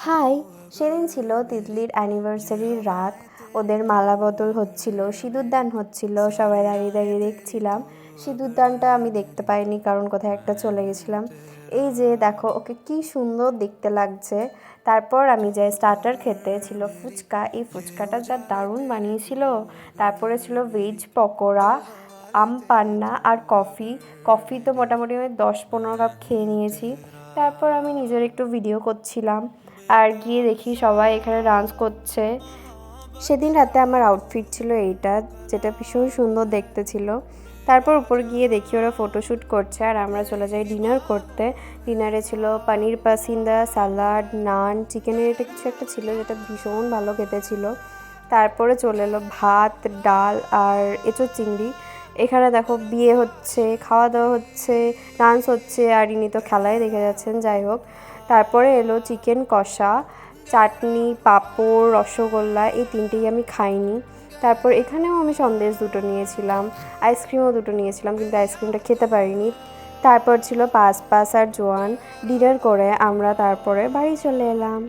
High, সেদিন ছিল তিতলির অ্যানিভার্সারির রাত। ওদের মালা বদল হচ্ছিল, সিঁদুরদান হচ্ছিল, সবাই দাঁড়িয়ে দাঁড়িয়ে দেখছিলাম। সিঁদুরদানটা আমি দেখতে পাইনি, কারণ কোথায় একটা চলে গেছিলাম। এই যে দেখো, ওকে কি সুন্দর দেখতে লাগছে। তারপর আমি যাই স্টার্টার খেতে, ছিল ফুচকা। এই ফুচকাটা যা দারুণ বানিয়েছিল। তারপরে ছিল ভেজ পকোড়া, আম পান্না আর কফি। কফি তো মোটামুটি আমি 10-15 কাপ খেয়ে নিয়েছি। তারপর আমি নিজের একটু ভিডিও করছিলাম, আর গিয়ে দেখি সবাই এখানে ডান্স করছে। সেদিন রাতে আমার আউটফিট ছিল এইটা, যেটা ভীষণ সুন্দর দেখতে ছিল। তারপর উপর গিয়ে দেখি ওরা ফটোশ্যুট করছে, আর আমরা চলে যাই ডিনার করতে। ডিনারে ছিল পানির পাসিন্দা, সালাড, নান, চিকেনের এটা কিছু একটা ছিল, যেটা ভীষণ ভালো খেতে ছিল। তারপরে চলে এলো ভাত, ডাল আর এঁচোড় চিংড়ি। এখানে দেখো বিয়ে হচ্ছে, খাওয়া দাওয়া হচ্ছে, ডান্স হচ্ছে, আর ইনি তো খেলায় দেখে যাচ্ছেন। যাই হোক, তারপরে এলো চিকেন কষা, চাটনি, পাঁপড়, রসগোল্লা। এই তিনটেই আমি খাইনি। তারপর এখানেও আমি সন্দেশ 2টো নিয়েছিলাম, আইসক্রিমও 2টো নিয়েছিলাম, কিন্তু আইসক্রিমটা খেতে পারিনি। তারপর ছিল পাস পাস আর জোয়ান। ডিনার করে আমরা তারপরে বাড়ি চলে এলাম।